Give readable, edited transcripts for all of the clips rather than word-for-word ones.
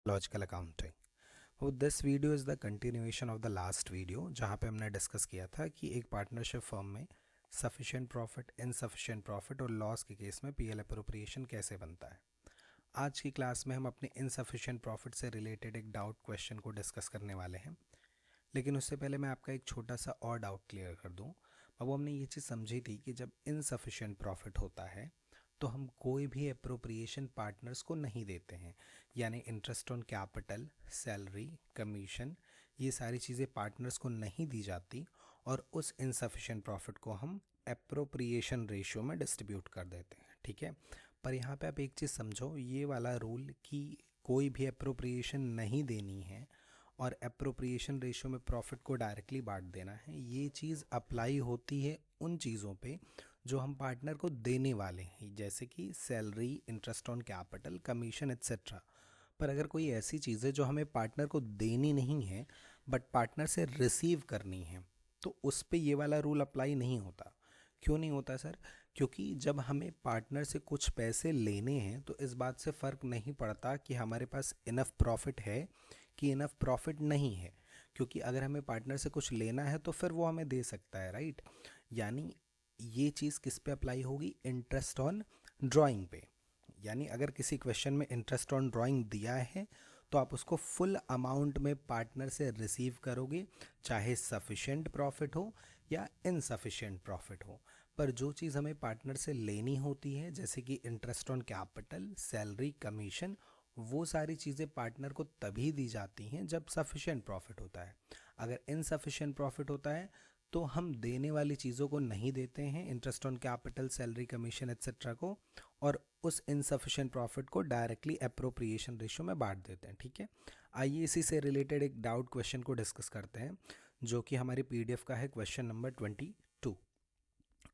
Logical accounting. वो this video is the continuation of the last video जहाँ पे हमने डिस्कस किया था कि एक पार्टनरशिप फर्म में सफिशिएंट प्रॉफिट, इनसफिशिएंट प्रॉफिट और लॉस के केस में पीएल अप्रोप्रिएशन कैसे बनता है। आज की क्लास में हम अपने इनसफिशिएंट प्रॉफिट से रिलेटेड एक डाउट क्वेश्चन को डिस्कस करने वाले हैं, लेकिन उससे पहले मैं आपका एक छोटा सा और डाउट क्लियर कर दूं। अब हमने ये चीज़ समझी थी कि जब इनसफिशिएंट प्रॉफिट होता है तो हम कोई भी अप्रोप्रिएशन पार्टनर्स को नहीं देते हैं, यानी interest on capital, salary, commission, ये सारी चीज़ें पार्टनर्स को नहीं दी जाती और उस इनसफिशिएंट प्रॉफिट को हम अप्रोप्रिएशन रेशियो में डिस्ट्रीब्यूट कर देते हैं। ठीक है, पर यहाँ पे आप एक चीज़ समझो, ये वाला रूल कि कोई भी अप्रोप्रिएशन नहीं देनी है और अप्रोप्रिएशन रेशियो में प्रॉफिट को डायरेक्टली बांट देना है, ये चीज़ अप्लाई होती है उन चीज़ों पे जो हम पार्टनर को देने वाले हैं, जैसे कि salary, interest on capital, commission etcetera. पर अगर कोई ऐसी चीज़ है जो हमें पार्टनर को देनी नहीं है बट पार्टनर से रिसीव करनी है, तो उस पे ये वाला रूल अप्लाई नहीं होता। क्यों नहीं होता सर? क्योंकि जब हमें पार्टनर से कुछ पैसे लेने हैं तो इस बात से फ़र्क नहीं पड़ता कि हमारे पास इनफ प्रॉफिट है कि इनफ प्रॉफिट नहीं है, क्योंकि अगर हमें पार्टनर से कुछ लेना है तो फिर वो हमें दे सकता है, राइट। यानी ये चीज़ किस पे अप्लाई होगी? इंटरेस्ट ऑन ड्राइंग पे। यानी अगर किसी क्वेश्चन में इंटरेस्ट ऑन ड्राइंग दिया है तो आप उसको फुल अमाउंट में पार्टनर से रिसीव करोगे, चाहे सफिशिएंट प्रॉफिट हो या इनसफिशिएंट प्रॉफिट हो। पर जो चीज़ हमें पार्टनर से लेनी होती है, जैसे कि interest on capital, salary, commission, वो सारी चीज़ें पार्टनर को तभी दी जाती हैं जब सफिशिएंट प्रॉफिट होता है। अगर इनसफिशिएंट प्रॉफिट होता है तो हम देने वाली चीज़ों को नहीं देते हैं, interest on capital, salary, commission etcetera को, और उस इनसफिशिएंट प्रॉफिट को डायरेक्टली अप्रोप्रिएशन रेशियो में बांट देते हैं। ठीक है, आइए इसी से रिलेटेड एक डाउट क्वेश्चन को डिस्कस करते हैं, जो कि हमारी पीडीएफ का है, क्वेश्चन नंबर 22।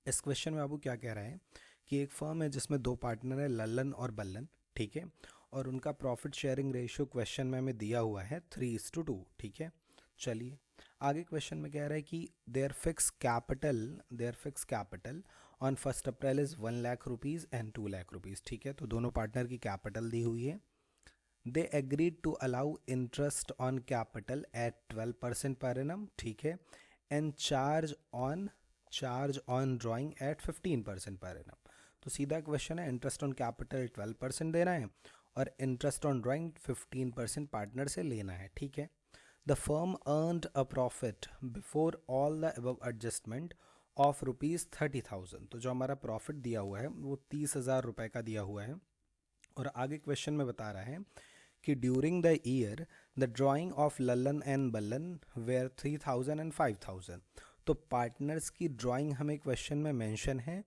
इस क्वेश्चन में बाबू क्या कह रहा है कि एक फर्म है जिसमें दो पार्टनर है, लल्लन और बल्लन। ठीक है, और उनका प्रॉफिट शेयरिंग रेशियो क्वेश्चन में हमें दिया हुआ है 3:2। ठीक है, चलिए आगे क्वेश्चन में कह रहा है कि their fix capital on 1 April is 1 lakh rupees and 2 lakh rupees. ठीक है, तो दोनों पार्टनर की कैपिटल दी हुई है। They agreed to allow interest on capital at 12% per annum. ठीक है, and charge on drawing at 15% per annum. तो सीधा क्वेश्चन है, इंटरेस्ट ऑन कैपिटल 12% देना है और इंटरेस्ट ऑन ड्राइंग 15% पार्टनर से लेना है। ठीक है, the firm earned a profit before all the above adjustment of ₹30,000। तो जो हमारा प्रॉफिट दिया हुआ है वो 30,000 रुपये का दिया हुआ है। और आगे क्वेश्चन में बता रहा है कि during the year the drawing of Lallan and Ballan were 3,000 and 5,000। तो पार्टनर्स की ड्राइंग हमें क्वेश्चन में मेंशन है,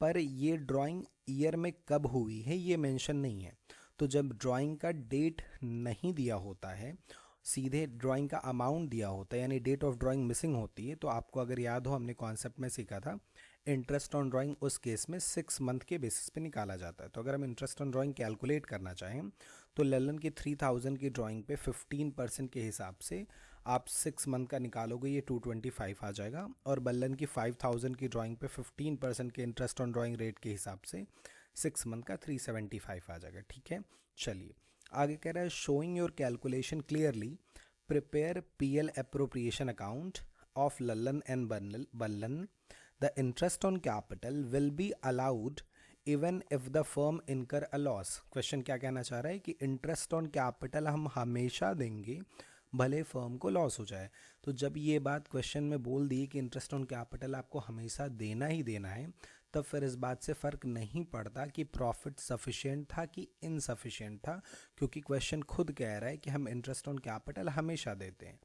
पर ये ड्राइंग ईयर में कब हुई है ये मेंशन नहीं है। तो जब ड्राइंग का डेट नहीं दिया होता है, सीधे ड्राइंग का अमाउंट दिया होता है, यानी डेट ऑफ ड्राइंग मिसिंग होती है, तो आपको अगर याद हो हमने कॉन्सेप्ट में सीखा था, इंटरेस्ट ऑन ड्राइंग उस केस में 6 मंथ के बेसिस पे निकाला जाता है। तो अगर हम इंटरेस्ट ऑन ड्राइंग कैलकुलेट करना चाहें तो ललन की 3,000 की ड्राइंग पे 15% के हिसाब से आप 6 मंथ का निकालोगे, ये 225 आ जाएगा। और बल्लन की 5,000 की ड्राइंग पे 15% के इंटरेस्ट ऑन ड्राइंग रेट के हिसाब से 6 मंथ का 375 आ जाएगा। ठीक है, चलिए आगे कह रहा है, showing your calculation clearly prepare PL appropriation account of Lallan and Ballan. The interest on capital will be allowed even if the firm incur a loss. Question क्या कहना चाह रहा है कि इंटरेस्ट ऑन कैपिटल हम हमेशा देंगे भले फर्म को लॉस हो जाए। तो जब ये बात क्वेश्चन में बोल दी कि इंटरेस्ट ऑन कैपिटल आपको हमेशा देना ही देना है, तब फिर इस बात से फ़र्क नहीं पड़ता कि प्रॉफिट सफिशिएंट था कि इनसफिशिएंट था, क्योंकि क्वेश्चन खुद कह रहा है कि हम इंटरेस्ट ऑन कैपिटल हमेशा देते हैं।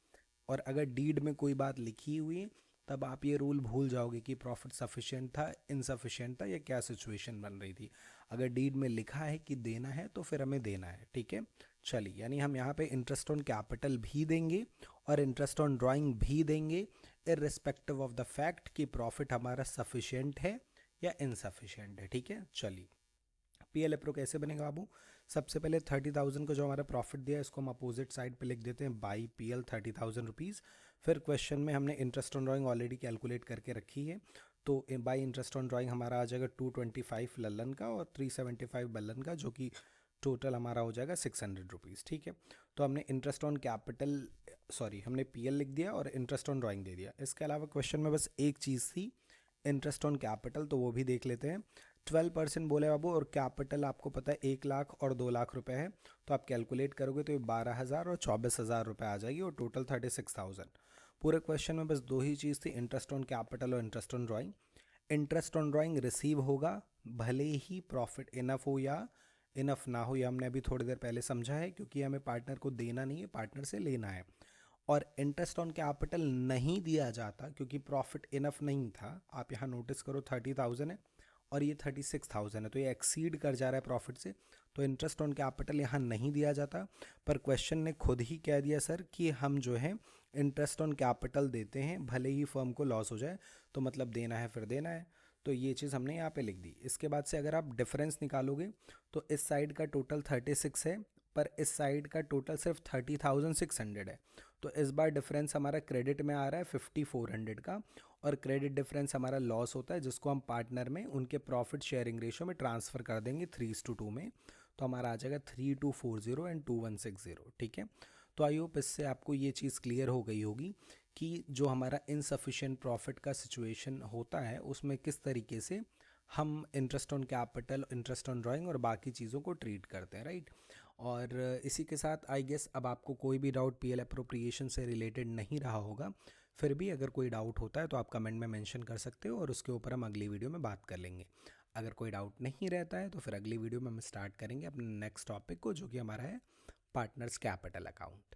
और अगर डीड में कोई बात लिखी हुई है तब आप ये रूल भूल जाओगे कि प्रॉफिट सफिशिएंट था, इनसफिशिएंट था, या क्या सिचुएशन बन रही थी। अगर डीड में लिखा है कि देना है तो फिर हमें देना है। ठीक है, चलिए यानी हम यहाँ पे इंटरेस्ट ऑन कैपिटल भी देंगे और इंटरेस्ट ऑन ड्राइंग भी देंगे, इररिस्पेक्टिव ऑफ द फैक्ट कि प्रॉफिट हमारा सफिशिएंट है या इनसफिशिएंट है। ठीक है, चलिए पीएल अप्रो कैसे बनेगा बाबू? सबसे पहले 30,000 को जो हमारा प्रॉफिट दिया है इसको हम अपोजिट साइड पे लिख देते हैं, बाई पीएल 30,000 रुपीज़। फिर क्वेश्चन में हमने interest on drawing already calculate करके रखी है, तो बाई इंटरेस्ट ऑन ड्राइंग हमारा आ जाएगा 225 लल्लन का और 375 बल्लन का, जो कि टोटल हमारा हो जाएगा 600 रुपीज़। ठीक है, तो हमने इंटरेस्ट ऑन कैपिटल हमने पीएल लिख दिया और इंटरेस्ट ऑन ड्राइंग दे दिया। इसके अलावा क्वेश्चन में बस एक चीज़ थी, इंटरेस्ट ऑन कैपिटल, तो वो भी देख लेते हैं। 12% बोले बाबू, और कैपिटल आपको पता है 1 लाख और 2 लाख रुपए है, तो आप कैलकुलेट करोगे तो ये 12,000 और 24,000 रुपये आ जाएगी, और टोटल 36,000। पूरे क्वेश्चन में बस दो ही चीज़ थी, इंटरेस्ट ऑन कैपिटल और interest on drawing. Interest on drawing receive होगा भले ही प्रॉफिट इनफ हो या इनफ ना हो, ये हमने अभी थोड़ी देर पहले समझा है, क्योंकि हमें पार्टनर को देना नहीं है, पार्टनर से लेना है। और इंटरेस्ट ऑन कैपिटल नहीं दिया जाता क्योंकि प्रॉफिट इनफ नहीं था। आप यहाँ नोटिस करो 30,000 है और ये 36,000 है, तो ये एक्सीड कर जा रहा है प्रॉफिट से, तो इंटरेस्ट ऑन कैपिटल यहाँ नहीं दिया जाता। पर क्वेश्चन ने खुद ही कह दिया सर कि हम जो है इंटरेस्ट ऑन कैपिटल देते हैं भले ही फर्म को लॉस हो जाए, तो मतलब देना है फिर देना है, तो ये चीज़ हमने यहाँ पे लिख दी। इसके बाद से अगर आप डिफरेंस निकालोगे तो इस साइड का टोटल 36 है, पर इस साइड का टोटल सिर्फ 30,600 है, तो इस बार डिफरेंस हमारा क्रेडिट में आ रहा है 5400 का, और क्रेडिट डिफरेंस हमारा लॉस होता है जिसको हम पार्टनर में उनके प्रॉफिट शेयरिंग रेशियो में ट्रांसफ़र कर देंगे 3:2 में, तो हमारा आ जाएगा 3240 एंड 2160। ठीक है, तो आई होप इससे आपको ये चीज़ क्लियर हो गई होगी कि जो हमारा इनसफिशिएंट प्रॉफिट का सिचुएशन होता है उसमें किस तरीके से हम interest on capital, interest on drawing और बाकी चीज़ों को ट्रीट करते हैं, राइट। और इसी के साथ आई गेस अब आपको कोई भी डाउट पीएल अप्रोप्रिएशन से रिलेटेड नहीं रहा होगा। फिर भी अगर कोई डाउट होता है तो आप कमेंट में मेंशन कर सकते हो और उसके ऊपर हम अगली वीडियो में बात कर लेंगे। अगर कोई डाउट नहीं रहता है तो फिर अगली वीडियो में हम स्टार्ट करेंगे अपने नेक्स्ट टॉपिक को, जो कि हमारा है पार्टनर्स कैपिटल अकाउंट।